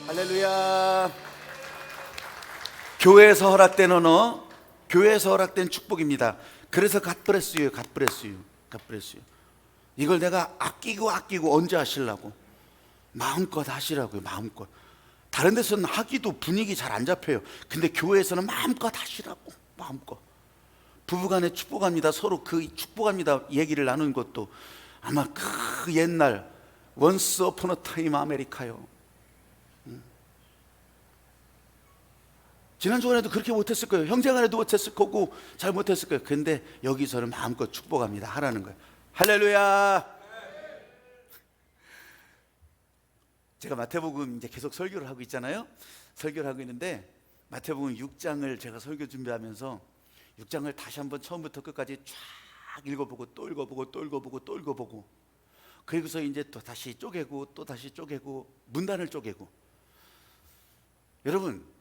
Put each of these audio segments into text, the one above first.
할렐루야. 교회에서 허락된 언어, 교회에서 허락된 축복입니다. 그래서 갓브레스유, 갓브레스유, 갓브레스유. 이걸 내가 아끼고 언제 하시려고? 마음껏 하시라고요. 마음껏. 다른 데서는 하기도 분위기 잘 안 잡혀요. 근데 교회에서는 마음껏 하시라고. 마음껏. 부부간에 축복합니다. 서로 그 축복합니다 얘기를 나누는 것도 아마 그 옛날 Once upon a time 아메리카요. 지난주간에도 그렇게 못했을 거예요. 형제간에도 못했을 거고 잘 못했을 거예요. 근데 여기서는 마음껏 축복합니다 하라는 거예요. 할렐루야. 제가 마태복음 이제 계속 설교를 하고 있잖아요. 설교를 하고 있는데 마태복음 6장을 제가 설교 준비하면서 6장을 다시 한번 처음부터 끝까지 쫙 읽어보고 또 읽어보고 또 읽어보고 또 읽어보고, 그리고서 이제 또 다시 쪼개고 또 다시 쪼개고 문단을 쪼개고. 여러분,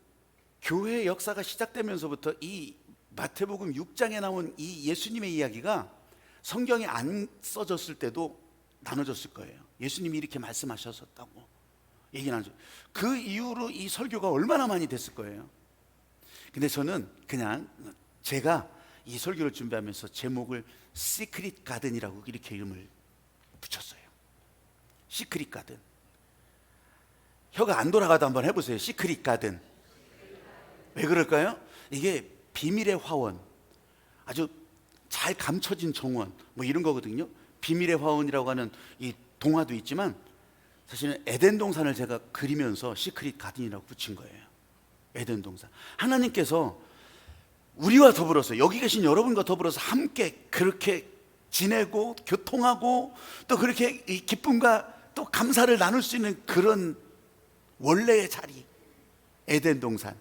교회의 역사가 시작되면서부터 이 마태복음 6장에 나온 이 예수님의 이야기가 성경에 안 써졌을 때도 나눠졌을 거예요. 예수님이 이렇게 말씀하셨었다고 얘기 나누죠. 그 이후로 이 설교가 얼마나 많이 됐을 거예요. 근데 저는 그냥 제가 이 설교를 준비하면서 제목을 시크릿 가든이라고 이렇게 이름을 붙였어요. 시크릿 가든. 혀가 안 돌아가도 한번 해보세요. 시크릿 가든. 왜 그럴까요? 이게 비밀의 화원, 아주 잘 감춰진 정원 뭐 이런 거거든요. 비밀의 화원이라고 하는 이 동화도 있지만 사실은 에덴 동산을 제가 그리면서 시크릿 가든이라고 붙인 거예요. 에덴 동산. 하나님께서 우리와 더불어서, 여기 계신 여러분과 더불어서 함께 그렇게 지내고 교통하고 또 그렇게 이 기쁨과 또 감사를 나눌 수 있는 그런 원래의 자리, 에덴 동산.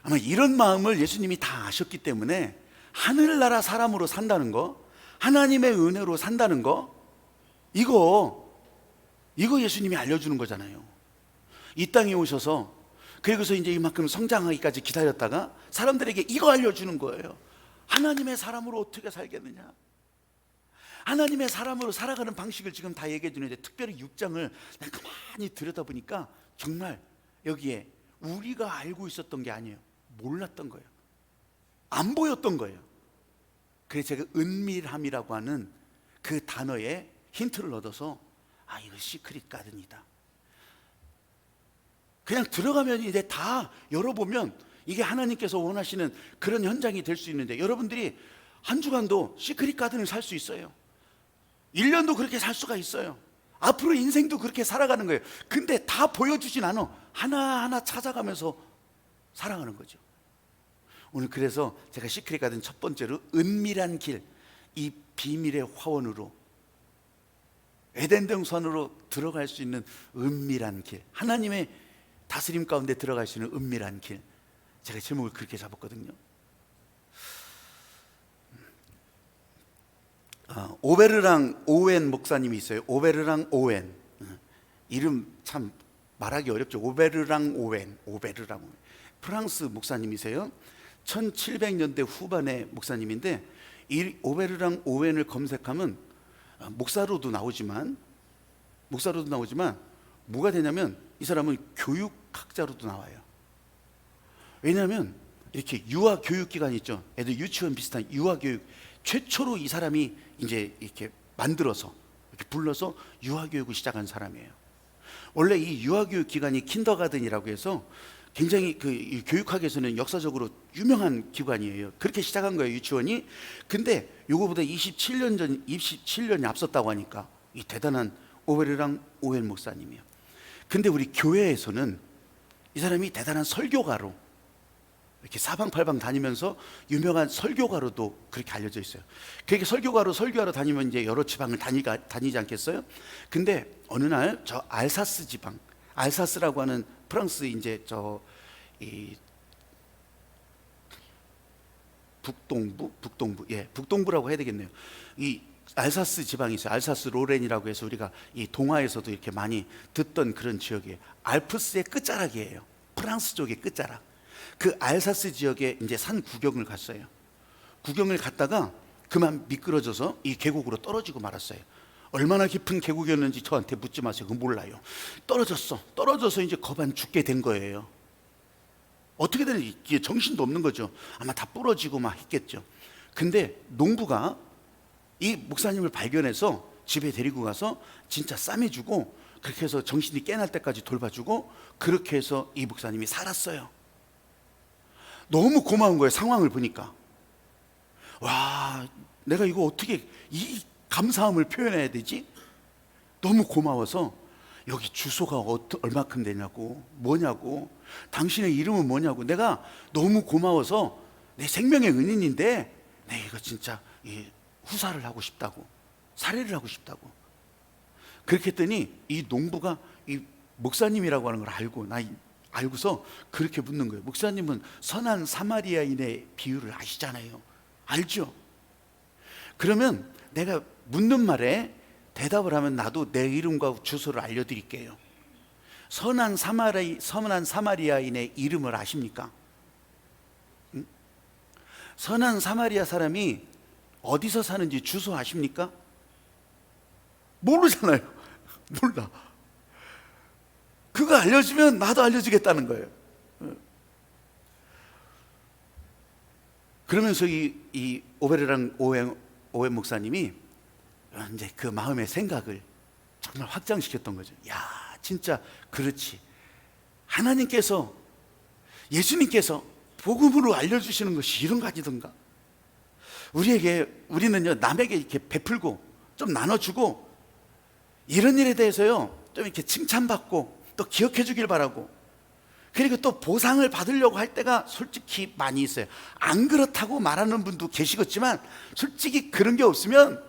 아마 이런 마음을 예수님이 다 아셨기 때문에 하늘나라 사람으로 산다는 거, 하나님의 은혜로 산다는 거, 이거 예수님이 알려주는 거잖아요. 이 땅에 오셔서 그리고서 이제 이만큼 성장하기까지 기다렸다가 사람들에게 이거 알려주는 거예요. 하나님의 사람으로 어떻게 살겠느냐, 하나님의 사람으로 살아가는 방식을 지금 다 얘기해 주는데, 특별히 6장을 가만히 들여다보니까 정말 여기에 우리가 알고 있었던 게 아니에요. 몰랐던 거예요. 안 보였던 거예요. 그래서 제가 은밀함이라고 하는 그 단어에 힌트를 얻어서 이거 시크릿 가든이다. 그냥 들어가면 이제 다 열어보면 이게 하나님께서 원하시는 그런 현장이 될 수 있는데, 여러분들이 한 주간도 시크릿 가든을 살 수 있어요. 1년도 그렇게 살 수가 있어요. 앞으로 인생도 그렇게 살아가는 거예요. 근데 다 보여주진 않아. 하나하나 찾아가면서 살아가는 거죠. 오늘 그래서 제가 시크릿 가든 첫 번째로 은밀한 길, 이 비밀의 화원으로 에덴 동산으로 들어갈 수 있는 은밀한 길, 하나님의 다스림 가운데 들어갈 수 있는 은밀한 길, 제가 제목을 그렇게 잡았거든요. 오베르랑 오웬 목사님이 있어요. 오베르랑 오웬. 이름 참 말하기 어렵죠. 오베르랑 오웬. 프랑스 목사님이세요. 1700년대 후반의 목사님인데, 이 오베르랑 오웬을 검색하면 목사로도 나오지만 뭐가 되냐면 이 사람은 교육학자로도 나와요. 왜냐하면 이렇게 유아교육기관 있죠. 애들 유치원 비슷한 유아교육, 최초로 이 사람이 이제 이렇게 만들어서 이렇게 불러서 유아교육을 시작한 사람이에요. 원래 이 유아교육기관이 킨더가든이라고 해서 굉장히 그 교육학에서는 역사적으로 유명한 기관이에요. 그렇게 시작한 거예요, 유치원이. 근데 요거보다 27년이 앞섰다고 하니까 이 대단한 오베르랑 오웬 목사님이에요. 근데 우리 교회에서는 이 사람이 대단한 설교가로 이렇게 사방팔방 다니면서 유명한 설교가로도 그렇게 알려져 있어요. 그렇게 설교가로 설교하러 다니면 이제 여러 지방을 다니지 않겠어요? 근데 어느 날 저 알사스 지방, 알사스라고 하는 프랑스 이제 이 북동부라고 해야 되겠네요. 이 알사스 지방이 있어요. 알사스 로렌이라고 해서 우리가 이 동화에서도 이렇게 많이 듣던 그런 지역이에요. 알프스의 끝자락이에요. 프랑스 쪽의 끝자락. 그 알사스 지역에 이제 산 구경을 갔어요. 구경을 갔다가 그만 미끄러져서 이 계곡으로 떨어지고 말았어요. 얼마나 깊은 계곡이었는지 저한테 묻지 마세요. 그건 몰라요. 떨어져서 이제 거반 죽게 된 거예요. 어떻게 되는지 이게 정신도 없는 거죠. 아마 다 부러지고 막 했겠죠. 근데 농부가 이 목사님을 발견해서 집에 데리고 가서 진짜 싸매주고, 그렇게 해서 정신이 깨날 때까지 돌봐주고, 그렇게 해서 이 목사님이 살았어요. 너무 고마운 거예요. 상황을 보니까. 와, 내가 이거 어떻게 이 감사함을 표현해야 되지? 너무 고마워서 여기 주소가 얼마큼 되냐고, 뭐냐고, 당신의 이름은 뭐냐고, 내가 너무 고마워서 내 생명의 은인인데 내 이거 진짜 후사를 하고 싶다고, 살해를 하고 싶다고. 그렇게 했더니 이 농부가 이 목사님이라고 하는 걸 알고서 그렇게 묻는 거예요. 목사님은 선한 사마리아인의 비유를 아시잖아요. 알죠? 그러면 내가 묻는 말에 대답을 하면 나도 내 이름과 주소를 알려드릴게요. 선한 사마리아인의 이름을 아십니까? 응? 선한 사마리아 사람이 어디서 사는지 주소 아십니까? 모르잖아요. 몰라. 그거 알려주면 나도 알려주겠다는 거예요. 그러면서 이 오베르랑 오웬 목사님이 이제 그 마음의 생각을 정말 확장시켰던 거죠. 야, 진짜 그렇지. 하나님께서, 예수님께서 복음으로 알려주시는 것이 이런 가지던가. 우리는요, 남에게 이렇게 베풀고 좀 나눠주고, 이런 일에 대해서요 좀 이렇게 칭찬받고 또 기억해 주길 바라고, 그리고 또 보상을 받으려고 할 때가 솔직히 많이 있어요. 안 그렇다고 말하는 분도 계시겠지만 솔직히 그런 게 없으면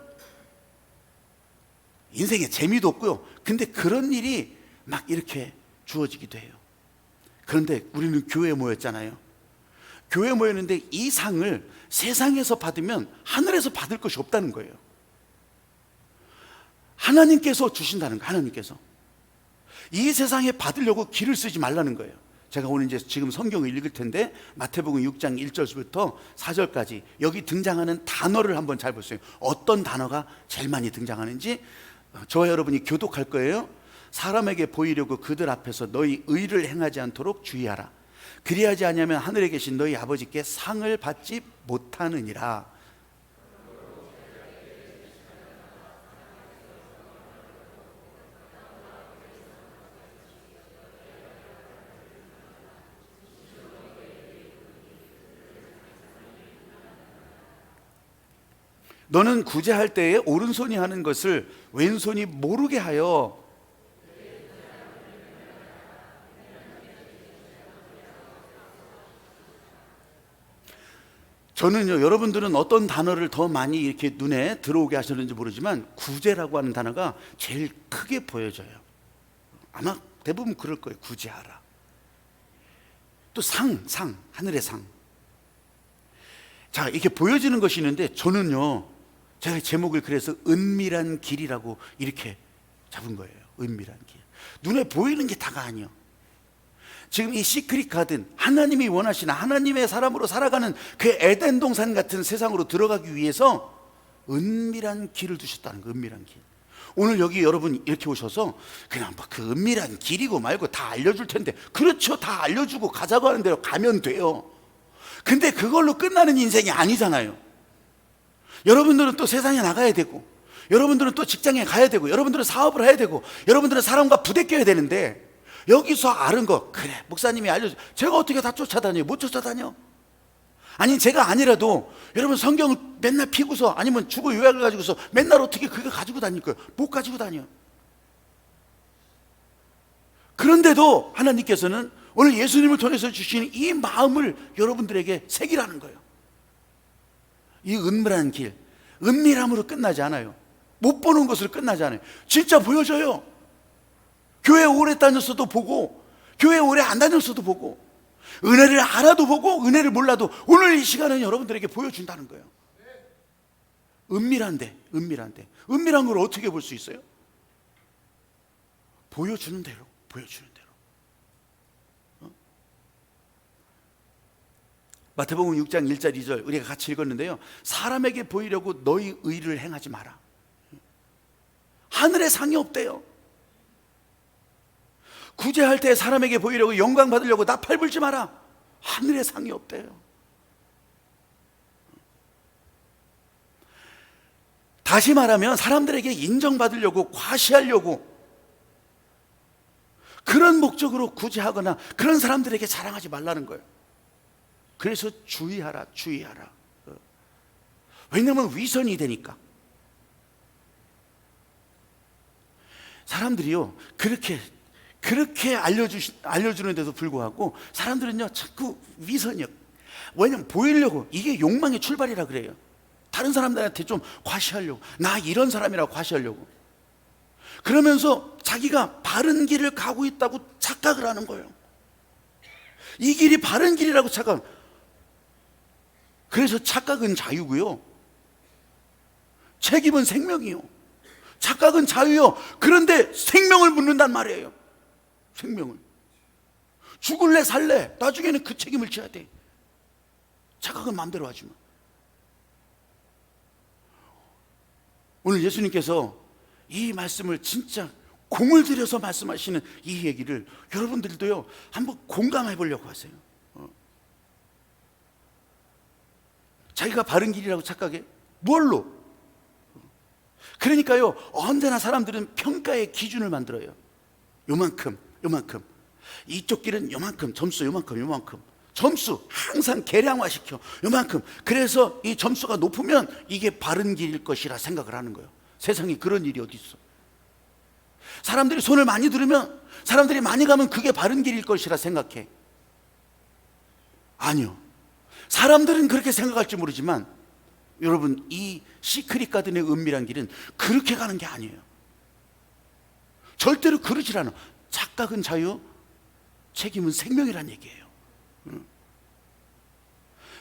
인생에 재미도 없고요. 근데 그런 일이 막 이렇게 주어지기도 해요. 그런데 우리는 교회에 모였잖아요. 교회에 모였는데 이 상을 세상에서 받으면 하늘에서 받을 것이 없다는 거예요. 하나님께서 주신다는 거예요. 하나님께서 이 세상에 받으려고 길을 쓰지 말라는 거예요. 제가 오늘 이제 지금 성경을 읽을 텐데 마태복음 6장 1절부터 4절까지 여기 등장하는 단어를 한번 잘 보세요. 어떤 단어가 제일 많이 등장하는지 저와 여러분이 교독할 거예요. 사람에게 보이려고 그들 앞에서 너희 의를 행하지 않도록 주의하라. 그리하지 않으면 하늘에 계신 너희 아버지께 상을 받지 못하느니라. 너는 구제할 때에 오른손이 하는 것을 왼손이 모르게 하여. 저는요, 여러분들은 어떤 단어를 더 많이 이렇게 눈에 들어오게 하셨는지 모르지만 구제라고 하는 단어가 제일 크게 보여져요. 아마 대부분 그럴 거예요. 구제하라. 또 하늘의 상. 자, 이렇게 보여지는 것이 있는데 저는요, 제가 제목을 그래서 은밀한 길이라고 이렇게 잡은 거예요. 은밀한 길. 눈에 보이는 게 다가 아니요. 지금 이 시크릿 가든, 하나님이 원하시는 하나님의 사람으로 살아가는 그 에덴 동산 같은 세상으로 들어가기 위해서 은밀한 길을 두셨다는 거예요. 은밀한 길. 오늘 여기 여러분 이렇게 오셔서 그냥 막 그 은밀한 길이고 말고 다 알려줄 텐데, 그렇죠, 다 알려주고 가자고 하는 대로 가면 돼요. 근데 그걸로 끝나는 인생이 아니잖아요. 여러분들은 또 세상에 나가야 되고, 여러분들은 또 직장에 가야 되고, 여러분들은 사업을 해야 되고, 여러분들은 사람과 부대껴야 되는데, 여기서 아는 거, 그래 목사님이 알려줘. 제가 어떻게 다 쫓아다녀요? 못 쫓아다녀. 아니 제가 아니라도 여러분 성경을 맨날 피고서, 아니면 주고 요약을 가지고서 맨날 어떻게 그거 가지고 다닐 거예요? 못 가지고 다녀. 그런데도 하나님께서는 오늘 예수님을 통해서 주시는 이 마음을 여러분들에게 새기라는 거예요. 이 은밀한 길, 은밀함으로 끝나지 않아요. 못 보는 것으로 끝나지 않아요. 진짜 보여줘요. 교회 오래 다녔어도 보고, 교회 오래 안 다녔어도 보고, 은혜를 알아도 보고, 은혜를 몰라도 오늘 이 시간은 여러분들에게 보여준다는 거예요. 은밀한데. 은밀한 걸 어떻게 볼 수 있어요? 보여주는 대로. 마태복음 6장 1절 2절 우리가 같이 읽었는데요, 사람에게 보이려고 너희 의를 행하지 마라. 하늘에 상이 없대요. 구제할 때 사람에게 보이려고 영광 받으려고 나팔 불지 마라. 하늘에 상이 없대요. 다시 말하면 사람들에게 인정받으려고 과시하려고 그런 목적으로 구제하거나 그런 사람들에게 자랑하지 말라는 거예요. 그래서 주의하라, 주의하라. 왜냐하면 위선이 되니까. 사람들이요, 그렇게 알려주는데도 불구하고 사람들은요, 자꾸 위선이요. 왜냐면 보이려고, 이게 욕망의 출발이라 그래요. 다른 사람들한테 좀 과시하려고, 나 이런 사람이라고 과시하려고. 그러면서 자기가 바른 길을 가고 있다고 착각을 하는 거예요. 이 길이 바른 길이라고 착각. 그래서 착각은 자유고요, 책임은 생명이요. 착각은 자유요. 그런데 생명을 묻는단 말이에요. 생명을. 죽을래 살래 나중에는 그 책임을 져야 돼. 착각은 마음대로 하지 마. 오늘 예수님께서 이 말씀을 진짜 공을 들여서 말씀하시는 이 얘기를 여러분들도요 한번 공감해 보려고 하세요. 자기가 바른 길이라고 착각해? 뭘로? 그러니까요, 언제나 사람들은 평가의 기준을 만들어요. 요만큼, 요만큼. 이쪽 길은 요만큼, 점수 요만큼, 요만큼. 점수 항상 계량화시켜. 요만큼. 그래서 이 점수가 높으면 이게 바른 길일 것이라 생각을 하는 거예요. 세상에 그런 일이 어디 있어. 사람들이 손을 많이 들으면, 사람들이 많이 가면 그게 바른 길일 것이라 생각해. 아니요. 사람들은 그렇게 생각할지 모르지만 여러분, 이 시크릿 가든의 은밀한 길은 그렇게 가는 게 아니에요. 절대로 그러질 않아. 착각은 자유, 책임은 생명이란 얘기예요.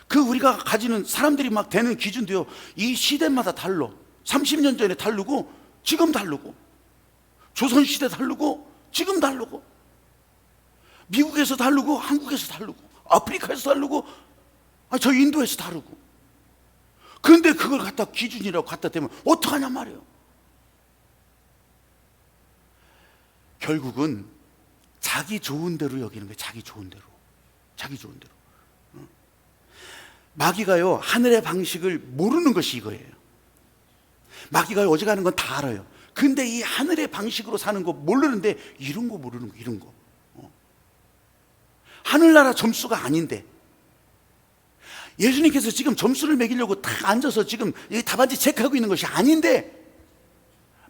그 우리가 가지는 사람들이 막 되는 기준도요, 이 시대마다 달라. 30년 전에 다르고 지금 다르고, 조선시대 다르고 지금 다르고, 미국에서 다르고 한국에서 다르고, 아프리카에서 다르고, 저 인도에서 다르고. 그런데 그걸 갖다 기준이라고 갖다 대면 어떡하냔 말이에요. 결국은 자기 좋은 대로 여기는 거예요. 자기 좋은 대로. 자기 좋은 대로. 마귀가요, 하늘의 방식을 모르는 것이 이거예요. 마귀가 어디 가는 건 다 알아요. 근데 이 하늘의 방식으로 사는 거 모르는데, 이런 거 모르는 거, 이런 거. 하늘나라 점수가 아닌데, 예수님께서 지금 점수를 매기려고 딱 앉아서 지금 이 답안지 체크하고 있는 것이 아닌데,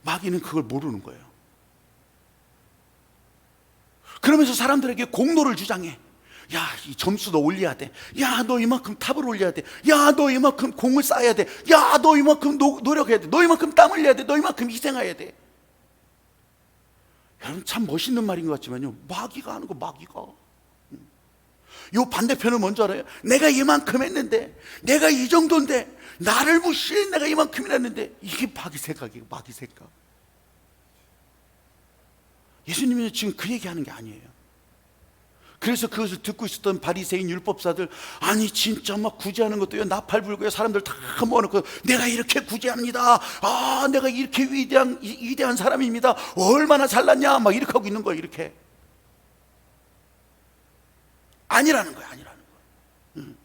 마귀는 그걸 모르는 거예요. 그러면서 사람들에게 공로를 주장해. 야, 이 점수 너 올려야 돼. 야, 너 이만큼 탑을 올려야 돼. 야, 너 이만큼 공을 쌓아야 돼. 야, 너 이만큼 노력해야 돼. 너 이만큼 땀 흘려야 돼. 너 이만큼 희생해야 돼. 여러분, 참 멋있는 말인 것 같지만요, 마귀가 하는 거, 마귀가. 요 반대편은 뭔지 알아요? 내가 이만큼 했는데, 내가 이 정도인데, 나를 무시해. 내가 이만큼이나 했는데. 이게 마귀 생각이에요. 마귀 생각. 예수님은 지금 그 얘기하는 게 아니에요. 그래서 그것을 듣고 있었던 바리새인 율법사들, 아니 진짜 막 구제하는 것도요, 나팔 불고요, 사람들 다 모아놓고 내가 이렇게 구제합니다. 내가 이렇게 위대한 사람입니다. 얼마나 잘났냐, 막 이렇게 하고 있는 거예요. 이렇게. 아니라는 거예요. 아니라는 거예요.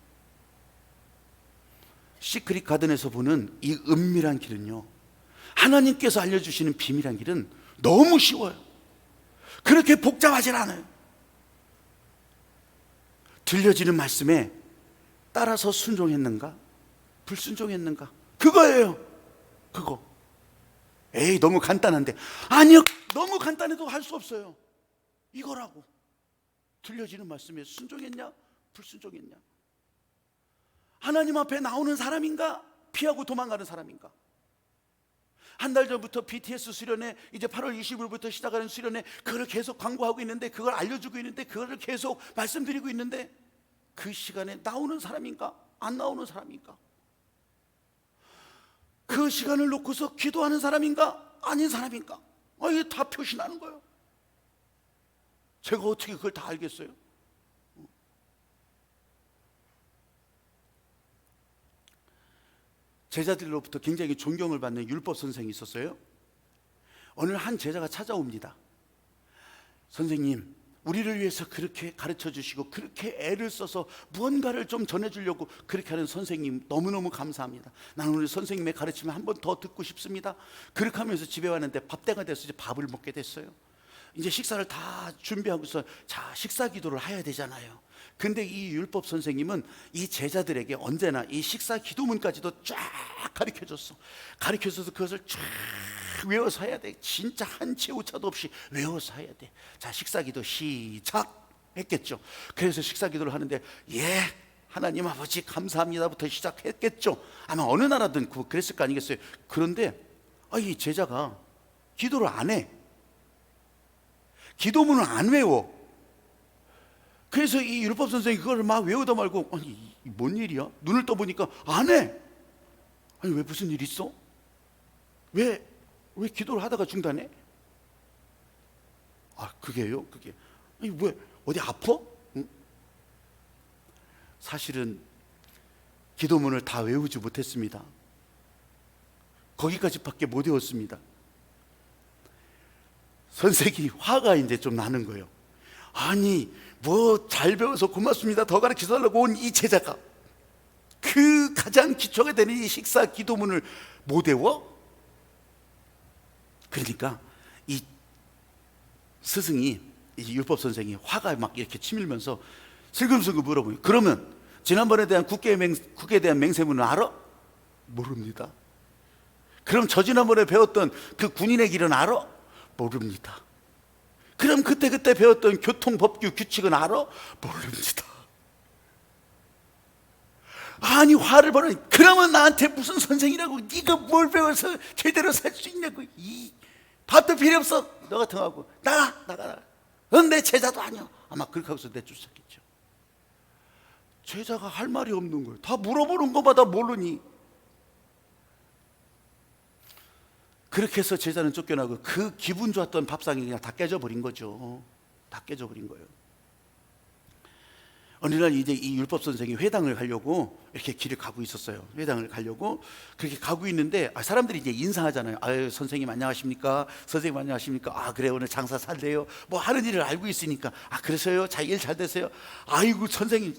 시크릿 가든에서 보는 이 은밀한 길은요, 하나님께서 알려주시는 비밀한 길은 너무 쉬워요. 그렇게 복잡하진 않아요. 들려지는 말씀에 따라서 순종했는가, 불순종했는가, 그거예요. 그거. 에이, 너무 간단한데. 아니요, 너무 간단해도 할 수 없어요. 이거라고. 들려지는 말씀에 순종했냐, 불순종했냐. 하나님 앞에 나오는 사람인가, 피하고 도망가는 사람인가. 한 달 전부터 BTS 수련회, 이제 8월 20일부터 시작하는 수련회, 그걸 계속 광고하고 있는데, 그걸 알려주고 있는데, 그거를 계속 말씀드리고 있는데, 그 시간에 나오는 사람인가, 안 나오는 사람인가. 그 시간을 놓고서 기도하는 사람인가, 아닌 사람인가. 이게 다 표시나는 거예요. 제가 어떻게 그걸 다 알겠어요? 제자들로부터 굉장히 존경을 받는 율법 선생이 있었어요. 어느 한 제자가 찾아옵니다. 선생님, 우리를 위해서 그렇게 가르쳐 주시고 그렇게 애를 써서 무언가를 좀 전해주려고 그렇게 하는 선생님 너무너무 감사합니다. 나는 우리 선생님의 가르침을 한 번 더 듣고 싶습니다. 그렇게 하면서 집에 왔는데 밥때가 돼서 이제 밥을 먹게 됐어요. 이제 식사를 다 준비하고서 자, 식사 기도를 해야 되잖아요. 근데 이 율법 선생님은 이 제자들에게 언제나 이 식사 기도문까지도 쫙 가르쳐줬어. 가르쳐줘서 그것을 쫙 외워서 해야 돼. 진짜 한 채 오차도 없이 외워서 해야 돼. 자, 식사 기도 시작 했겠죠. 그래서 식사 기도를 하는데 예, 하나님 아버지 감사합니다부터 시작했겠죠. 아마 어느 나라든 그랬을 거 아니겠어요. 그런데 이 제자가 기도를 안 해. 기도문을 안 외워. 그래서 이 율법 선생이 그걸 막 외우다 말고 아니 뭔 일이야? 눈을 떠보니까 안 해. 아니 왜 무슨 일 있어? 왜 기도를 하다가 중단해? 그게요? 그게 아니 왜 어디 아파? 응? 사실은 기도문을 다 외우지 못했습니다. 거기까지밖에 못 외웠습니다. 선생이 화가 이제 좀 나는 거예요. 아니 뭐 잘 배워서 고맙습니다 더 가르쳐달라고 온 이 제자가 그 가장 기초가 되는 이 식사 기도문을 못 외워? 그러니까 이 스승이, 이 율법 선생이 화가 막 이렇게 치밀면서 슬금슬금 물어보니 그러면 지난번에 대한 국에 대한 맹세문은 알아? 모릅니다. 그럼 저지난번에 배웠던 그 군인의 길은 알아? 모릅니다. 그럼 그때 배웠던 교통법규 규칙은 알아? 모릅니다. 아니 화를 벌으니 그러면 나한테 무슨 선생이라고 네가 뭘 배워서 제대로 살 수 있냐고. 이 밥도 필요 없어. 너 같은 거 하고 나가라. 넌 내 제자도 아니야. 아마 그렇게 하고서 내쫓았겠죠. 제자가 할 말이 없는 거예요. 다 물어보는 것마다 모르니. 그렇게 해서 제자는 쫓겨나고 그 기분 좋았던 밥상이 그냥 다 깨져버린 거죠. 다 깨져버린 거예요. 어느 날 이제 이 율법 선생이 회당을 가려고 이렇게 길을 가고 있었어요. 회당을 가려고 그렇게 가고 있는데 사람들이 이제 인사하잖아요. 아유 선생님 안녕하십니까? 선생님 안녕하십니까? 그래 오늘 장사 잘 돼요? 뭐 하는 일을 알고 있으니까 그러세요? 자, 일 잘 되세요? 아이고 선생님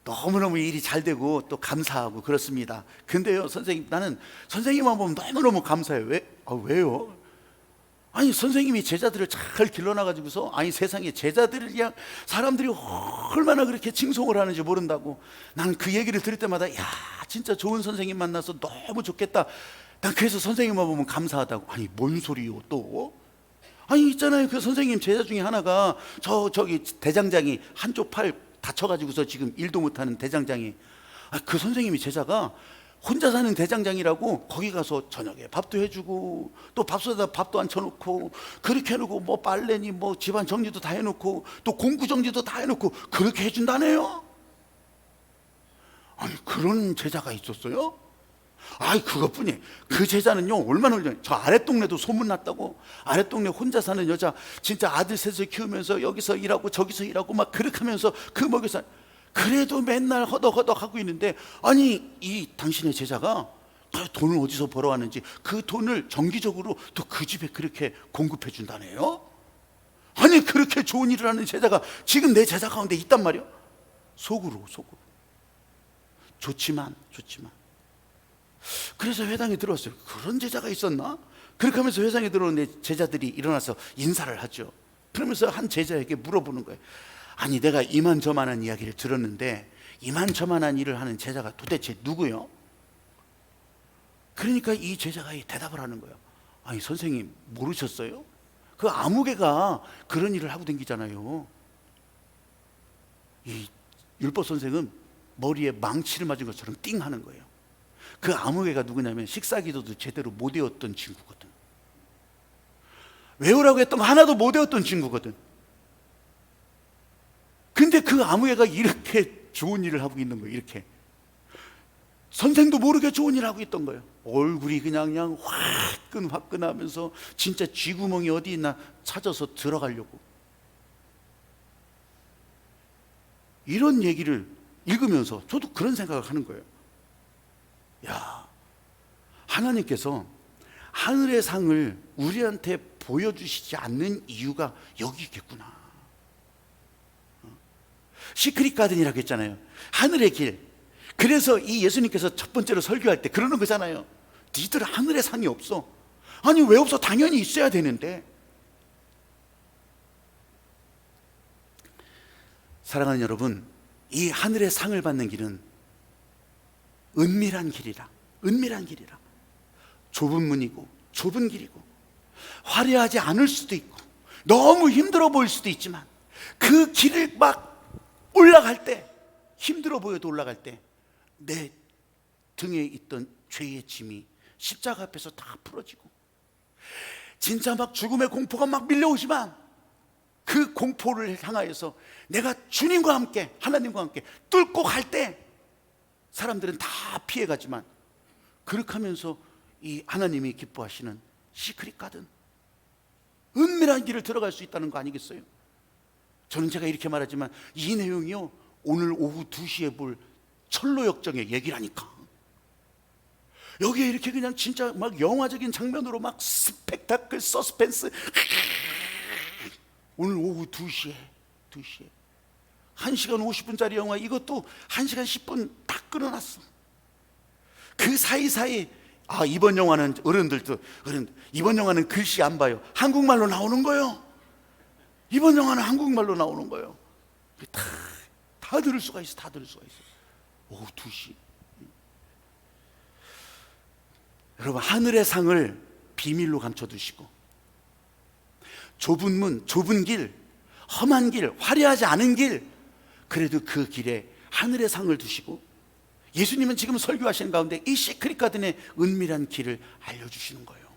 너무너무 일이 잘 되고 또 감사하고 그렇습니다. 근데요 선생님, 나는 선생님만 보면 너무너무 감사해요. 왜요? 아니 선생님이 제자들을 잘 길러놔가지고서 세상에 제자들을 그냥 사람들이 얼마나 그렇게 칭송을 하는지 모른다고. 나는 그 얘기를 들을 때마다 야 진짜 좋은 선생님 만나서 너무 좋겠다. 난 그래서 선생님만 보면 감사하다고. 아니 뭔 소리요 또? 아니 있잖아요 그 선생님 제자 중에 하나가 저기 대장장이 한쪽 팔 다쳐가지고서 지금 일도 못하는 대장장이. 그 선생님이 제자가 혼자 사는 대장장이라고 거기 가서 저녁에 밥도 해주고 또 밥솥에다 밥도 앉혀놓고 그렇게 해놓고 뭐 빨래니 뭐 집안 정리도 다 해놓고 또 공구 정리도 다 해놓고 그렇게 해준다네요. 아니 그런 제자가 있었어요? 그것뿐이. 그 제자는요 얼마나 훌륭해요. 저 아랫동네도 소문났다고. 아랫동네 혼자 사는 여자 진짜 아들 셋을 키우면서 여기서 일하고 저기서 일하고 막 그렇게 하면서 그 먹여서 그래도 맨날 허덕허덕 하고 있는데 아니 이 당신의 제자가 돈을 어디서 벌어왔는지 그 돈을 정기적으로 또 그 집에 그렇게 공급해 준다네요. 아니 그렇게 좋은 일을 하는 제자가 지금 내 제자 가운데 있단 말이야. 속으로 좋지만 그래서 회당에 들어왔어요. 그런 제자가 있었나? 그렇게 하면서 회당에 들어오는데 제자들이 일어나서 인사를 하죠. 그러면서 한 제자에게 물어보는 거예요. 아니 내가 이만저만한 이야기를 들었는데 이만저만한 일을 하는 제자가 도대체 누구요? 그러니까 이 제자가 대답을 하는 거예요. 아니 선생님 모르셨어요? 그 아무개가 그런 일을 하고 다니잖아요. 이 율법 선생은 머리에 망치를 맞은 것처럼 띵 하는 거예요. 그 아무개가 누구냐면 식사기도도 제대로 못 외웠던 친구거든. 외우라고 했던 거 하나도 못 외웠던 친구거든. 근데 그 아무개가 이렇게 좋은 일을 하고 있는 거예요. 이렇게 선생도 모르게 좋은 일을 하고 있던 거예요. 얼굴이 그냥 화끈화끈하면서 진짜 쥐구멍이 어디 있나 찾아서 들어가려고. 이런 얘기를 읽으면서 저도 그런 생각을 하는 거예요. 야, 하나님께서 하늘의 상을 우리한테 보여주시지 않는 이유가 여기 있겠구나. 시크릿 가든이라고 했잖아요. 하늘의 길. 그래서 이 예수님께서 첫 번째로 설교할 때 그러는 거잖아요. 니들 하늘의 상이 없어. 아니 왜 없어? 당연히 있어야 되는데. 사랑하는 여러분, 이 하늘의 상을 받는 길은 은밀한 길이라. 은밀한 길이라. 좁은 문이고 좁은 길이고 화려하지 않을 수도 있고 너무 힘들어 보일 수도 있지만 그 길을 막 올라갈 때, 힘들어 보여도 올라갈 때 내 등에 있던 죄의 짐이 십자가 앞에서 다 풀어지고, 진짜 막 죽음의 공포가 막 밀려오지만 그 공포를 향하여서 내가 주님과 함께, 하나님과 함께 뚫고 갈 때 사람들은 다 피해가지만 그렇게 하면서 이 하나님이 기뻐하시는 시크릿 가든, 은밀한 길을 들어갈 수 있다는 거 아니겠어요? 저는 제가 이렇게 말하지만 이 내용이요, 오늘 오후 2시에 볼 철로역정의 얘기라니까. 여기에 이렇게 그냥 진짜 막 영화적인 장면으로 막 스펙타클 서스펜스, 오늘 오후 2시에 1시간 50분짜리 영화, 이것도 1시간 10분 다 끊어놨어. 그 사이사이 이번 영화는 어른들 이번 영화는 글씨 안 봐요. 한국말로 나오는 거예요. 이번 영화는 한국말로 나오는 거예요. 다 들을 수가 있어. 다 들을 수가 있어. 오후 2시. 여러분, 하늘의 상을 비밀로 감춰두시고 좁은 문, 좁은 길, 험한 길, 화려하지 않은 길, 그래도 그 길에 하늘의 상을 두시고 예수님은 지금 설교하시는 가운데 이 시크릿 가든의 은밀한 길을 알려주시는 거예요.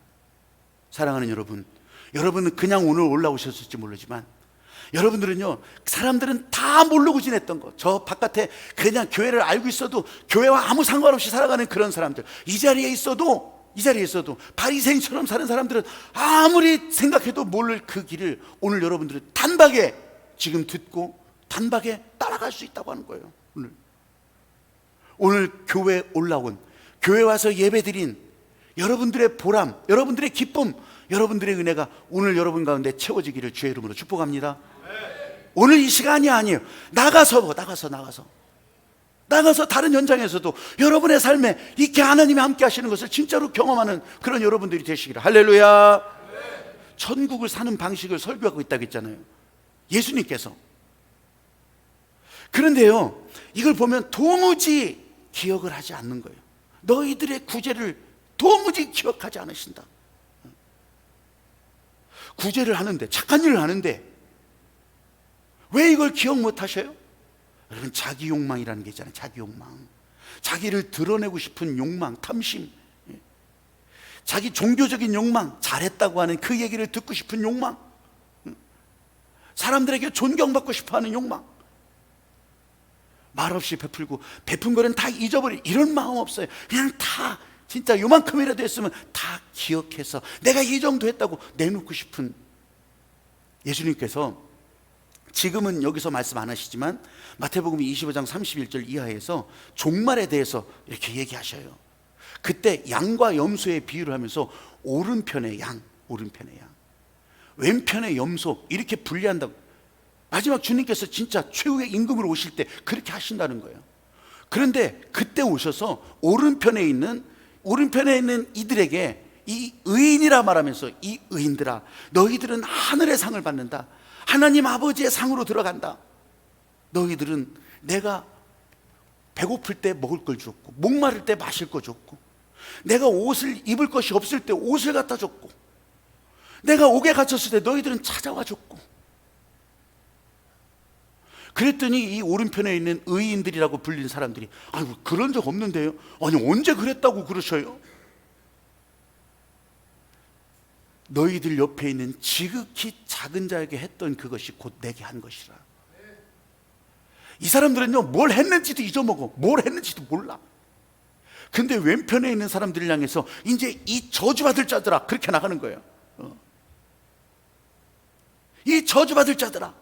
사랑하는 여러분, 여러분은 그냥 오늘 올라오셨을지 모르지만 여러분들은요, 사람들은 다 모르고 지냈던 거, 저 바깥에 그냥 교회를 알고 있어도 교회와 아무 상관없이 살아가는 그런 사람들, 이 자리에 있어도 바리새인처럼 사는 사람들은 아무리 생각해도 모를 그 길을 오늘 여러분들은 단박에 지금 듣고 단박에 따라갈 수 있다고 하는 거예요. 오늘 교회에 올라온, 교회 와서 예배드린 여러분들의 보람, 여러분들의 기쁨, 여러분들의 은혜가 오늘 여러분 가운데 채워지기를 주의 이름으로 축복합니다. 오늘 이 시간이 아니에요. 나가서 다른 현장에서도 여러분의 삶에 이렇게 하나님이 함께 하시는 것을 진짜로 경험하는 그런 여러분들이 되시기를. 할렐루야. 천국을 사는 방식을 설교하고 있다고 했잖아요, 예수님께서. 그런데요, 이걸 보면 도무지 기억을 하지 않는 거예요. 너희들의 구제를 도무지 기억하지 않으신다. 구제를 하는데, 착한 일을 하는데 왜 이걸 기억 못 하셔요? 여러분, 자기 욕망이라는 게 있잖아요. 자기 욕망, 자기를 드러내고 싶은 욕망, 탐심, 자기 종교적인 욕망, 잘했다고 하는 그 얘기를 듣고 싶은 욕망, 사람들에게 존경받고 싶어하는 욕망, 말없이 베풀고 베푼 거는 다 잊어버릴 이런 마음 없어요. 그냥 다 진짜 요만큼이라도 했으면 다 기억해서 내가 이 정도 했다고 내놓고 싶은 예수님께서 지금은 여기서 말씀 안 하시지만 마태복음 25장 31절 이하에서 종말에 대해서 이렇게 얘기하셔요. 그때 양과 염소의 비유를 하면서 오른편의 양, 왼편의 염소 이렇게 분리한다고. 마지막 주님께서 진짜 최후의 임금으로 오실 때 그렇게 하신다는 거예요. 그런데 그때 오셔서 오른편에 있는 이들에게 이 의인이라 말하면서, 이 의인들아, 너희들은 하늘의 상을 받는다. 하나님 아버지의 상으로 들어간다. 너희들은 내가 배고플 때 먹을 걸 줬고, 목마를 때 마실 거 줬고, 내가 옷을 입을 것이 없을 때 옷을 갖다 줬고, 내가 옥에 갇혔을 때 너희들은 찾아와 줬고. 그랬더니 이 오른편에 있는 의인들이라고 불리는 사람들이, 아이고 그런 적 없는데요. 아니 언제 그랬다고 그러셔요? 너희들 옆에 있는 지극히 작은 자에게 했던 그것이 곧 내게 한 것이라. 이 사람들은요, 뭘 했는지도 잊어먹어. 뭘 했는지도 몰라. 근데 왼편에 있는 사람들을 향해서 이제 이 저주받을 자들아, 그렇게 나가는 거예요. 이 저주받을 자들아.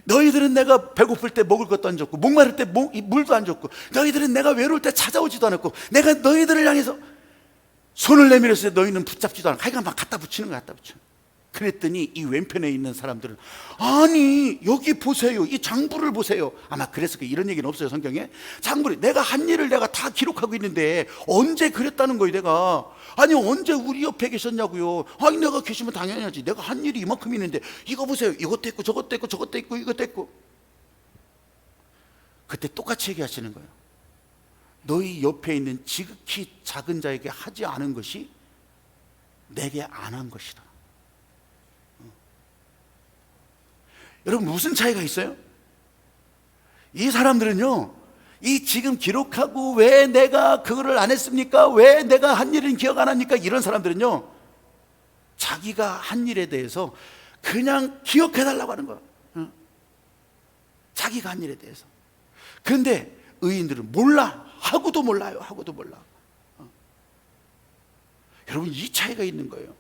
너희들은 내가 배고플 때 먹을 것도 안 줬고 목마를 때 물도 안 줬고 너희들은 내가 외로울 때 찾아오지도 않았고 내가 너희들을 향해서 손을 내밀었을 때 너희는 붙잡지도 않고 하여간 막 갖다 붙이는 거야, 갖다 붙여. 그랬더니 이 왼편에 있는 사람들은 아니 여기 보세요, 이 장부를 보세요. 아마 그래서 이런 얘기는 없어요 성경에. 장부를 내가 한 일을 내가 다 기록하고 있는데 언제 그랬다는 거예요 내가. 아니 언제 우리 옆에 계셨냐고요. 아니 내가 계시면 당연히 하지. 내가 한 일이 이만큼 있는데 이거 보세요, 이것도 있고 저것도 있고 저것도 있고 이것도 있고. 그때 똑같이 얘기하시는 거예요. 너희 옆에 있는 지극히 작은 자에게 하지 않은 것이 내게 안 한 것이다. 여러분 무슨 차이가 있어요? 이 사람들은요, 이 지금 기록하고 왜 내가 그거를 안 했습니까? 왜 내가 한 일은 기억 안 합니까? 이런 사람들은요, 자기가 한 일에 대해서 그냥 기억해 달라고 하는 거야. 자기가 한 일에 대해서. 그런데 의인들은 몰라. 하고도 몰라요. 하고도 몰라. 여러분 이 차이가 있는 거예요.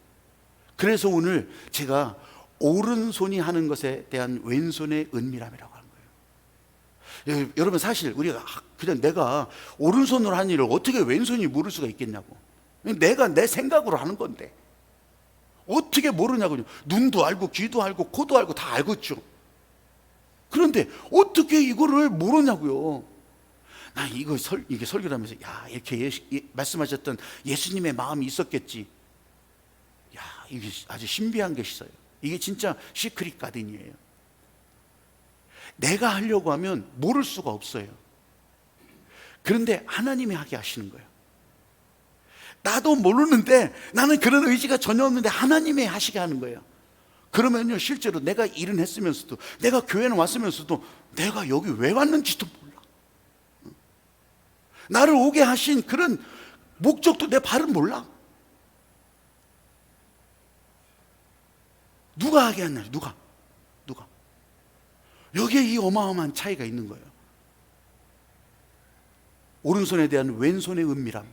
그래서 오늘 제가 오른손이 하는 것에 대한 왼손의 은밀함이라고 하는 거예요. 여러분 사실 우리가 그냥 내가 오른손으로 한 일을 어떻게 왼손이 모를 수가 있겠냐고. 내가 내 생각으로 하는 건데 어떻게 모르냐고요. 눈도 알고 귀도 알고 코도 알고 다 알고 있죠. 그런데 어떻게 이거를 모르냐고요. 나 이게 설교를 하면서 야 이렇게 말씀하셨던 예수님의 마음이 있었겠지. 야 이게 아주 신비한 게 있어요. 이게 진짜 시크릿 가든이에요. 내가 하려고 하면 모를 수가 없어요. 그런데 하나님이 하게 하시는 거예요. 나도 모르는데 나는 그런 의지가 전혀 없는데 하나님이 하시게 하는 거예요. 그러면요 실제로 내가 일은 했으면서도 내가 교회는 왔으면서도 내가 여기 왜 왔는지도 몰라. 나를 오게 하신 그런 목적도 내 발은 몰라. 누가 하게 했나? 누가? 여기에 이 어마어마한 차이가 있는 거예요. 오른손에 대한 왼손의 은밀함.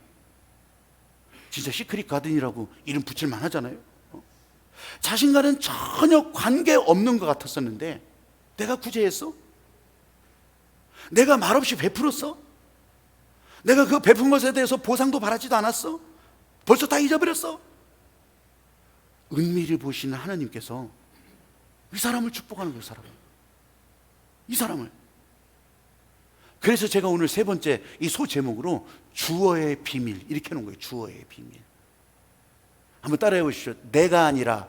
진짜 시크릿 가든이라고 이름 붙일 만하잖아요. 자신과는 전혀 관계없는 것 같았었는데 내가 구제했어? 내가 말없이 베풀었어? 내가 그 베푼 것에 대해서 보상도 바라지도 않았어? 벌써 다 잊어버렸어? 은밀히 보시는 하나님께서 이 사람을 축복하는 거예요. 이 사람을. 그래서 제가 오늘 세 번째 이 소 제목으로 주어의 비밀 이렇게 해놓은 거예요. 주어의 비밀. 한번 따라해 보시죠. 내가 아니라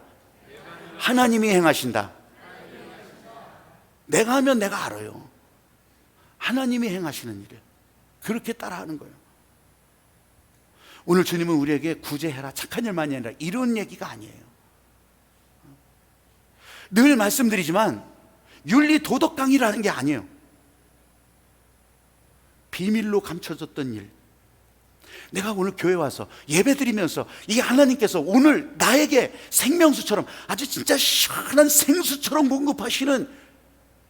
하나님이 행하신다. 내가 하면 내가 알아요. 하나님이 행하시는 일을 그렇게 따라하는 거예요. 오늘 주님은 우리에게 구제해라, 착한 일만이 아니라 이런 얘기가 아니에요. 늘 말씀드리지만 윤리 도덕 강의라는 게 아니에요. 비밀로 감춰졌던 일. 내가 오늘 교회 와서 예배 드리면서 이 하나님께서 오늘 나에게 생명수처럼 아주 진짜 시원한 생수처럼 공급하시는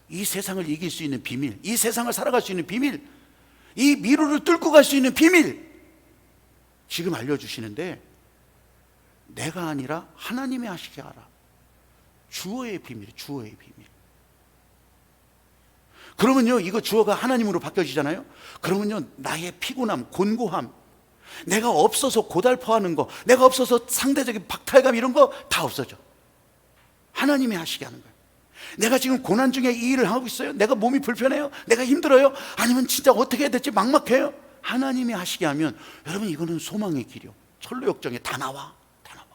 이 세상을 이길 수 있는 비밀, 이 세상을 살아갈 수 있는 비밀, 이 미로를 뚫고 갈 수 있는 비밀 지금 알려주시는데 내가 아니라 하나님이 하시게 하라. 주어의 비밀, 주어의 비밀. 그러면요 이거 주어가 하나님으로 바뀌어지잖아요. 그러면요 나의 피곤함, 곤고함, 내가 없어서 고달퍼하는 거, 내가 없어서 상대적인 박탈감 이런 거 다 없어져. 하나님이 하시게 하는 거예요. 내가 지금 고난 중에 이 일을 하고 있어요. 내가 몸이 불편해요. 내가 힘들어요. 아니면 진짜 어떻게 해야 될지 막막해요. 하나님이 하시게 하면 여러분 이거는 소망의 길이요. 철로 역정에 다 나와. 다 나와.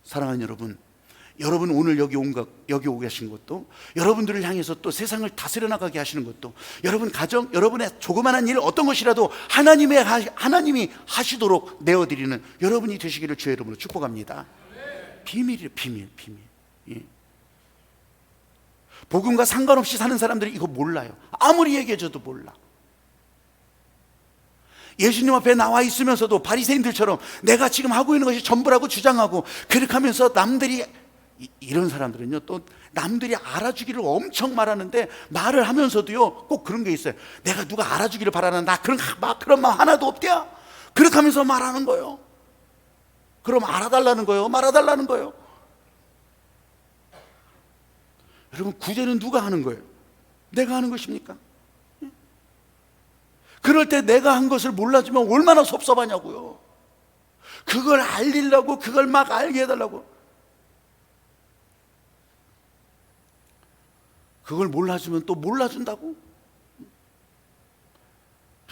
사랑하는 여러분, 여러분 오늘 여기 오게 하신 것도, 여러분들을 향해서 또 세상을 다스려 나가게 하시는 것도, 여러분 가정, 여러분의 조그마한 일 어떤 것이라도 하나님이 하시도록 내어드리는 여러분이 되시기를 주의 이름으로 축복합니다. 비밀이에요. 비밀. 예. 복음과 상관없이 사는 사람들이 이거 몰라요. 아무리 얘기해줘도 몰라. 예수님 앞에 나와 있으면서도 바리새인들처럼 내가 지금 하고 있는 것이 전부라고 주장하고 그렇게 하면서 남들이, 이런 사람들은요 또 남들이 알아주기를 엄청 말하는데 말을 하면서도요 꼭 그런 게 있어요. 내가 누가 알아주기를 바라는 나 그런 마음 하나도 없대야. 그렇게 하면서 말하는 거예요. 그럼 알아달라는 거예요? 말아달라는 거예요? 여러분, 구제는 누가 하는 거예요? 내가 하는 것입니까? 그럴 때 내가 한 것을 몰라주면 얼마나 섭섭하냐고요. 그걸 알리려고, 그걸 막 알게 해달라고. 그걸 몰라주면 또 몰라준다고?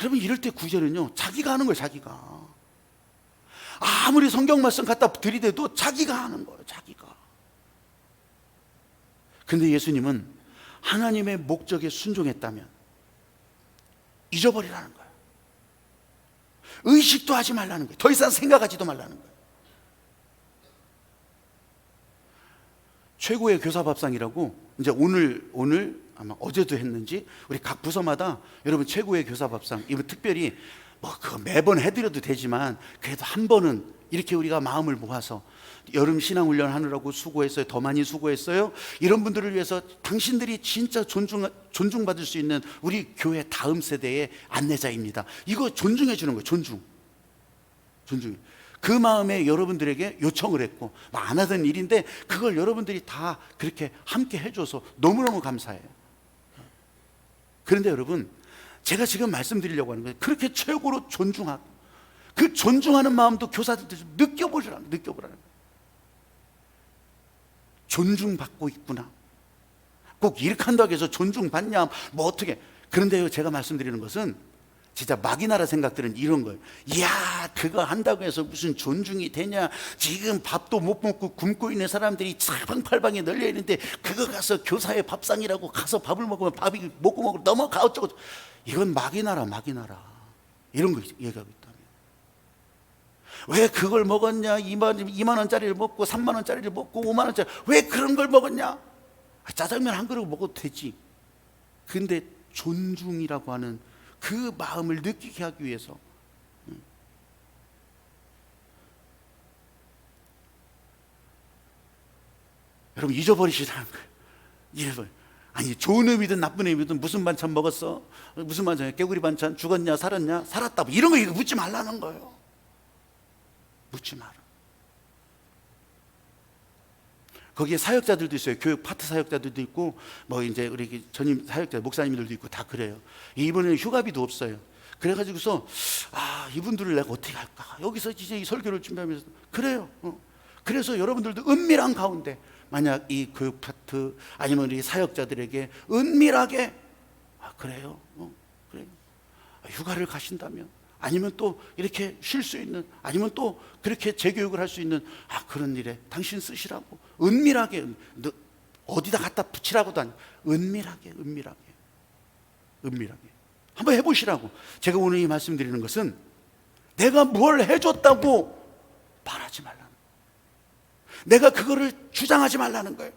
여러분, 이럴 때 구제는요, 자기가 하는 거예요. 자기가. 아무리 성경 말씀 갖다 들이대도 자기가 하는 거예요. 자기가. 근데 예수님은 하나님의 목적에 순종했다면 잊어버리라는 거예요. 의식도 하지 말라는 거예요. 더 이상 생각하지도 말라는 거예요. 최고의 교사밥상이라고, 이제 오늘 아마 어제도 했는지, 우리 각 부서마다 여러분 최고의 교사밥상, 이번 특별히 뭐 그거 매번 해드려도 되지만 그래도 한 번은 이렇게 우리가 마음을 모아서, 여름 신앙훈련 하느라고 수고했어요, 더 많이 수고했어요, 이런 분들을 위해서 당신들이 진짜 존중받을 수 있는 우리 교회 다음 세대의 안내자입니다. 이거 존중해 주는 거예요. 존중해. 그 마음에 여러분들에게 요청을 했고, 안 하던 일인데 그걸 여러분들이 다 그렇게 함께 해줘서 너무너무 감사해요. 그런데 여러분, 제가 지금 말씀드리려고 하는 거예요. 그렇게 최고로 존중하고, 그 존중하는 마음도 교사들도 느껴보라는 거예요. 존중받고 있구나. 꼭 이렇게 한다고 해서 존중받냐, 뭐 어떻게. 그런데요, 제가 말씀드리는 것은 진짜 막이나라 생각들은 이런 거예요. 이야, 그거 한다고 해서 무슨 존중이 되냐. 지금 밥도 못 먹고 굶고 있는 사람들이 사방팔방에 널려 있는데 그거 가서 교사의 밥상이라고 가서 밥을 먹으면 밥이 먹고 넘어가 어쩌고. 이건 막이나라. 이런 거 얘기하고 있다면, 왜 그걸 먹었냐. 2만 원짜리를 먹고 3만 원짜리를 먹고 5만 원짜리, 왜 그런 걸 먹었냐. 짜장면 한 그릇 먹어도 되지. 근데 존중이라고 하는 그 마음을 느끼게 하기 위해서, 여러분, 잊어버리시라는 거예요. 아니, 좋은 의미든 나쁜 의미든, 무슨 반찬 먹었어? 무슨 반찬? 개구리 반찬. 죽었냐 살았냐? 살았다. 뭐 이런 거 묻지 말라는 거예요. 묻지 마라. 거기에 사역자들도 있어요. 교육 파트 사역자들도 있고, 뭐 이제 우리 전임 사역자 목사님들도 있고 다 그래요. 이번에는 휴가비도 없어요. 그래가지고서 이분들을 내가 어떻게 할까? 여기서 이제 이 설교를 준비하면서 그래요. 그래서 여러분들도 은밀한 가운데, 만약 이 교육 파트 아니면 우리 사역자들에게 은밀하게, 그래요. 그래요. 휴가를 가신다면, 아니면 또 이렇게 쉴 수 있는, 아니면 또 그렇게 재교육을 할 수 있는 그런 일에 당신 쓰시라고 은밀하게, 어디다 갖다 붙이라고도 아니고 은밀하게 한번 해보시라고. 제가 오늘 이 말씀드리는 것은 내가 뭘 해줬다고 말하지 말라는 거예요. 내가 그거를 주장하지 말라는 거예요.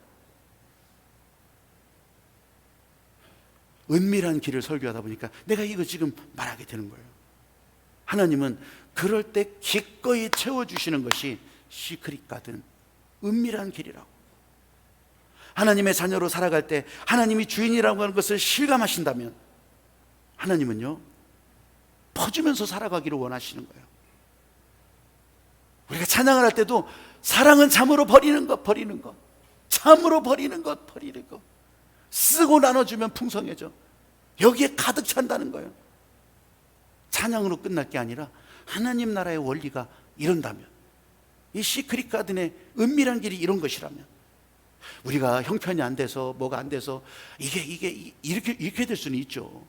은밀한 길을 설교하다 보니까 내가 이거 지금 말하게 되는 거예요. 하나님은 그럴 때 기꺼이 채워주시는 것이 시크릿 가든, 은밀한 길이라고. 하나님의 자녀로 살아갈 때 하나님이 주인이라고 하는 것을 실감하신다면 하나님은요, 퍼주면서 살아가기를 원하시는 거예요. 우리가 찬양을 할 때도 사랑은 참으로 버리는 것, 참으로 버리는 것. 쓰고 나눠주면 풍성해져. 여기에 가득 찬다는 거예요. 찬양으로 끝날 게 아니라 하나님 나라의 원리가 이런다면, 이 시크릿 가든의 은밀한 길이 이런 것이라면, 우리가 형편이 안 돼서 뭐가 안 돼서 이게 이렇게 될 수는 있죠.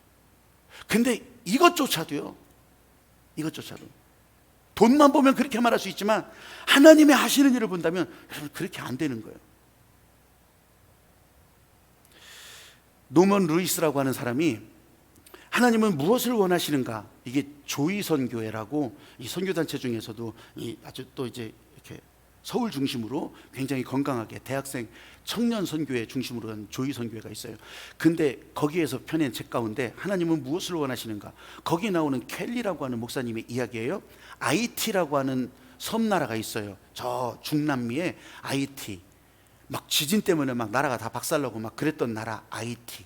근데 이것조차도 돈만 보면 그렇게 말할 수 있지만 하나님의 하시는 일을 본다면 여러분, 그렇게 안 되는 거예요. 노먼 루이스라고 하는 사람이 하나님은 무엇을 원하시는가, 이게 조이 선교회라고 이 선교단체 중에서도 아주 또 이제 이렇게 서울 중심으로 굉장히 건강하게 대학생 청년 선교회 중심으로 한 조이 선교회가 있어요. 근데 거기에서 펴낸 책 가운데 하나님은 무엇을 원하시는가, 거기 나오는 켈리라고 하는 목사님의 이야기예요. 아이티라고 하는 섬나라가 있어요. 저 중남미에 아이티, 막 지진 때문에 막 나라가 다 박살나고 막 그랬던 나라 아이티.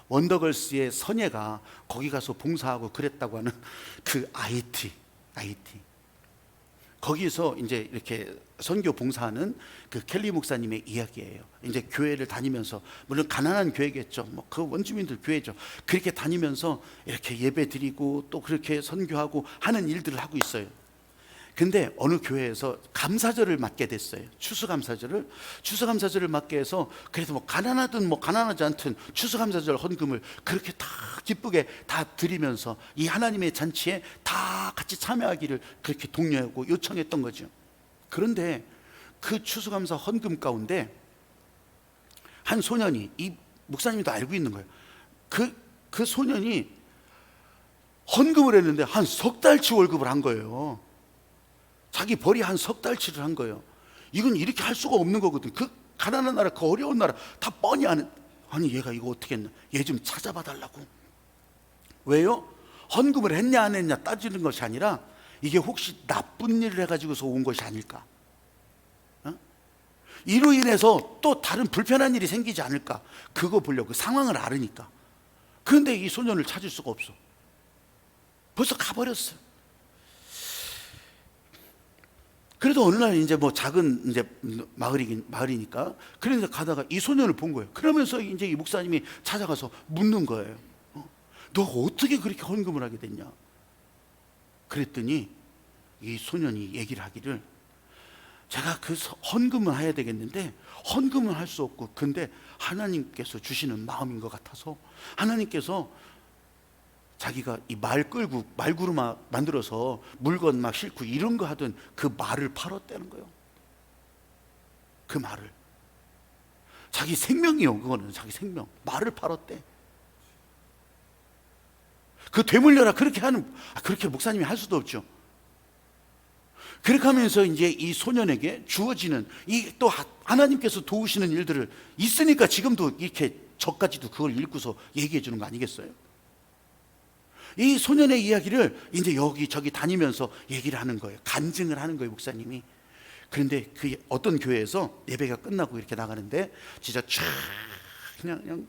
원더걸스의 선예가 거기 가서 봉사하고 그랬다고 하는 그 아이티. 거기서 이제 이렇게 선교 봉사하는 그 켈리 목사님의 이야기예요. 이제 교회를 다니면서, 물론 가난한 교회겠죠. 뭐 그 원주민들 교회죠. 그렇게 다니면서 이렇게 예배 드리고 또 그렇게 선교하고 하는 일들을 하고 있어요. 근데 어느 교회에서 감사절을 맡게 됐어요. 추수감사절을 맡게 해서, 그래서 뭐 가난하든 뭐 가난하지 않든 추수감사절 헌금을 그렇게 다 기쁘게 다 드리면서 이 하나님의 잔치에 다 같이 참여하기를 그렇게 독려하고 요청했던 거죠. 그런데 그 추수감사 헌금 가운데 한 소년이, 이 목사님도 알고 있는 거예요. 그 소년이 헌금을 했는데 한 석 달치 월급을 한 거예요. 자기 벌이 한 석 달치를 한 거예요. 이건 이렇게 할 수가 없는 거거든. 그 가난한 나라, 그 어려운 나라 다 뻔히 아는. 아니 얘가 이거 어떻게 했나, 얘 좀 찾아봐 달라고. 왜요? 헌금을 했냐 안 했냐 따지는 것이 아니라 이게 혹시 나쁜 일을 해가지고서 온 것이 아닐까, 이로 인해서 또 다른 불편한 일이 생기지 않을까, 그거 보려고. 그 상황을 알으니까. 그런데 이 소년을 찾을 수가 없어. 벌써 가버렸어요. 그래도 어느 날 이제 뭐 작은 이제 마을이니까, 그러니까 가다가 이 소년을 본 거예요. 그러면서 이제 이 목사님이 찾아가서 묻는 거예요. 너 어떻게 그렇게 헌금을 하게 됐냐? 그랬더니 이 소년이 얘기를 하기를, 제가 그 헌금을 해야 되겠는데 헌금은 할 수 없고, 근데 하나님께서 주시는 마음인 것 같아서 하나님께서 자기가 이 말 끌고 말구르마 만들어서 물건 막 싣고 이런 거 하던 그 말을 팔았다는 거예요. 그 말을, 자기 생명이요, 그거는 자기 생명. 말을 팔았대. 그 되물려라 그렇게 하는, 그렇게 목사님이 할 수도 없죠. 그렇게 하면서 이제 이 소년에게 주어지는 이 또 하나님께서 도우시는 일들을 있으니까 지금도 이렇게 저까지도 그걸 읽고서 얘기해 주는 거 아니겠어요? 이 소년의 이야기를 이제 여기저기 다니면서 얘기를 하는 거예요. 간증을 하는 거예요, 목사님이. 그런데 그 어떤 교회에서 예배가 끝나고 이렇게 나가는데 진짜 쫙 그냥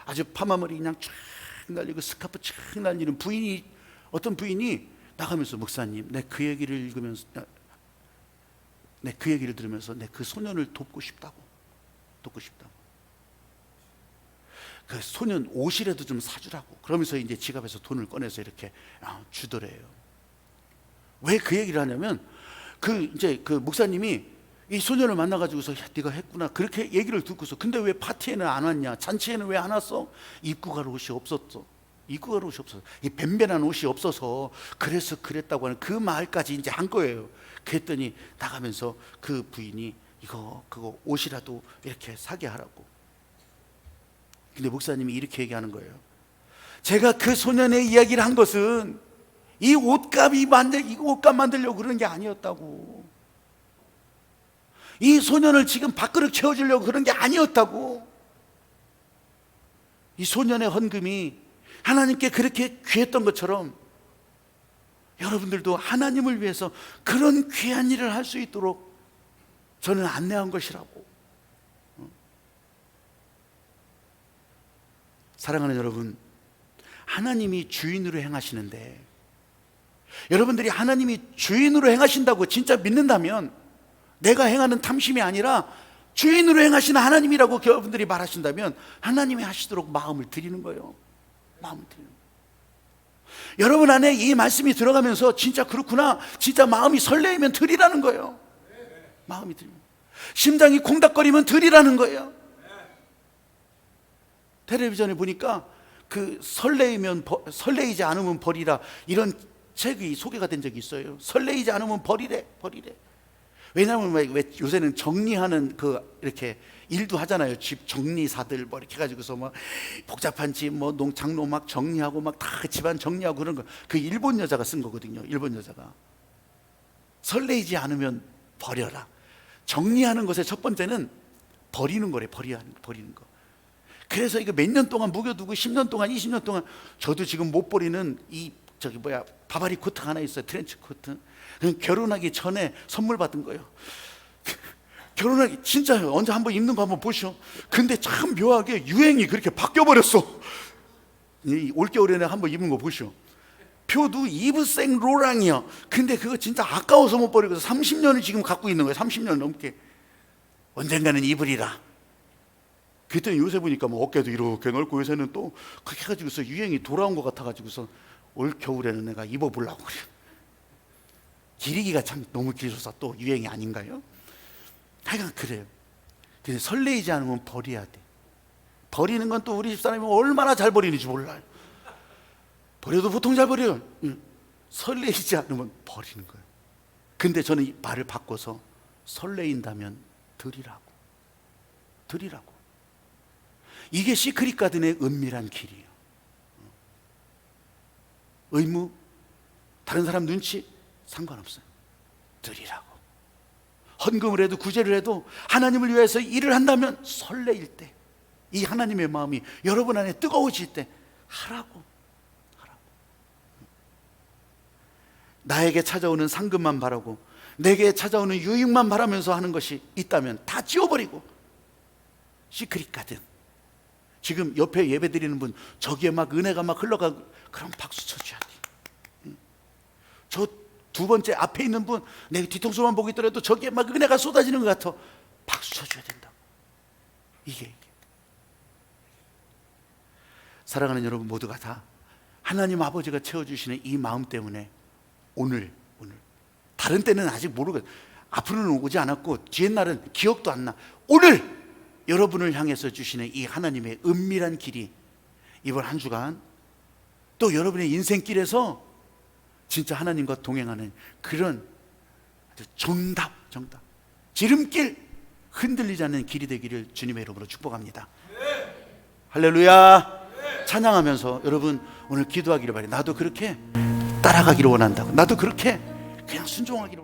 아주 파마머리 그냥 쫙 날리고 스카프 쫙 날리는 부인이, 어떤 부인이 나가면서, 목사님, 내 그 얘기를 읽으면서, 내 그 얘기를 들으면서 내 그 소년을 돕고 싶다고. 그 소년 옷이라도 좀 사주라고. 그러면서 이제 지갑에서 돈을 꺼내서 이렇게 주더래요. 왜 그 얘기를 하냐면, 이제 그 목사님이 이 소년을 만나가지고서, 야, 네가 했구나 그렇게 얘기를 듣고서, 근데 왜 파티에는 안 왔냐, 잔치에는 왜 안 왔어? 입고 갈 옷이 없었어. 이 뱀뱀한 옷이 없어서 그래서 그랬다고 하는 그 말까지 이제 한 거예요. 그랬더니 나가면서 그 부인이 그거 옷이라도 이렇게 사게 하라고. 근데 목사님이 이렇게 얘기하는 거예요. 제가 그 소년의 이야기를 한 것은 이 옷값 만들려고 그러는 게 아니었다고. 이 소년을 지금 밥그릇 채워주려고 그런 게 아니었다고. 이 소년의 헌금이 하나님께 그렇게 귀했던 것처럼 여러분들도 하나님을 위해서 그런 귀한 일을 할 수 있도록 저는 안내한 것이라고. 사랑하는 여러분, 하나님이 주인으로 행하시는데, 여러분들이 하나님이 주인으로 행하신다고 진짜 믿는다면, 내가 행하는 탐심이 아니라 주인으로 행하시는 하나님이라고 여러분들이 말하신다면, 하나님이 하시도록 마음을 드리는 거예요. 여러분 안에 이 말씀이 들어가면서 진짜 그렇구나, 진짜 마음이 설레이면 드리라는 거예요. 마음이 들면, 심장이 콩닥거리면 드리라는 거예요. 텔레비전에 보니까 그 설레이지 않으면 버리라, 이런 책이 소개가 된 적이 있어요. 설레이지 않으면 버리래. 왜냐하면 왜 요새는 정리하는 이렇게 일도 하잖아요. 집 정리사들 뭐 이렇게 해가지고서 뭐 복잡한 집 뭐 농장로 막 정리하고 막 다 집안 정리하고 그런 거, 그 일본 여자가 쓴 거거든요. 일본 여자가. 설레이지 않으면 버려라. 정리하는 것의 첫 번째는 버리는 거래. 버리는 거. 그래서 이거 몇 년 동안 묵여두고 10년 동안 20년 동안, 저도 지금 못 버리는 바바리 코트 하나 있어요. 트렌치 코트. 결혼하기 전에 선물 받은 거예요. 결혼하기 진짜 언제 한번 입는 거 한번 보시오. 근데 참 묘하게 유행이 그렇게 바뀌어 버렸어. 이 올겨울에 한번 입은 거 보시오. 목표도 이브생 로랑이요. 근데 그거 진짜 아까워서 못 버리고 30년을 지금 갖고 있는 거예요. 30년 넘게. 언젠가는 입으리라. 그랬더니 요새 보니까 뭐 어깨도 이렇게 넓고, 요새는 또 그렇게 해가지고서 유행이 돌아온 것 같아가지고서 올 겨울에는 내가 입어보려고 그래요. 길이기가 참 너무 길어서 또 유행이 아닌가요? 하여간 그래요. 근데 설레이지 않으면 버려야 돼. 버리는 건 또 우리 집사람이 얼마나 잘 버리는지 몰라요. 버려도 보통 잘 버려요. 설레이지 않으면 버리는 거예요. 근데 저는 이 말을 바꿔서 설레인다면 드리라고. 드리라고. 이게 시크릿 가든의 은밀한 길이에요. 의무, 다른 사람 눈치 상관없어요. 드리라고. 헌금을 해도 구제를 해도 하나님을 위해서 일을 한다면 설레일 때, 이 하나님의 마음이 여러분 안에 뜨거워질 때 하라고. 나에게 찾아오는 상급만 바라고 내게 찾아오는 유익만 바라면서 하는 것이 있다면 다 지워버리고 시크릿 가든. 지금 옆에 예배 드리는 분, 저기에 막 은혜가 막 흘러가, 그럼 박수 쳐줘야 돼. 저 두 번째 앞에 있는 분, 내 뒤통수만 보고 있더라도 저기에 막 은혜가 쏟아지는 것 같아. 박수 쳐줘야 된다고. 이게 사랑하는 여러분 모두가 다 하나님 아버지가 채워주시는 이 마음 때문에 오늘 다른 때는 아직 모르겠, 앞으로는 오지 않았고 뒤에 날은 기억도 안 나. 오늘 여러분을 향해서 주시는 이 하나님의 은밀한 길이 이번 한 주간 또 여러분의 인생길에서 진짜 하나님과 동행하는 그런 정답 지름길, 흔들리지 않는 길이 되기를 주님의 이름으로 축복합니다. 할렐루야. 찬양하면서 여러분 오늘 기도하기를 바래요. 나도 그렇게 따라가기를 원한다고. 나도 그렇게 그냥 순종하기를 원한다.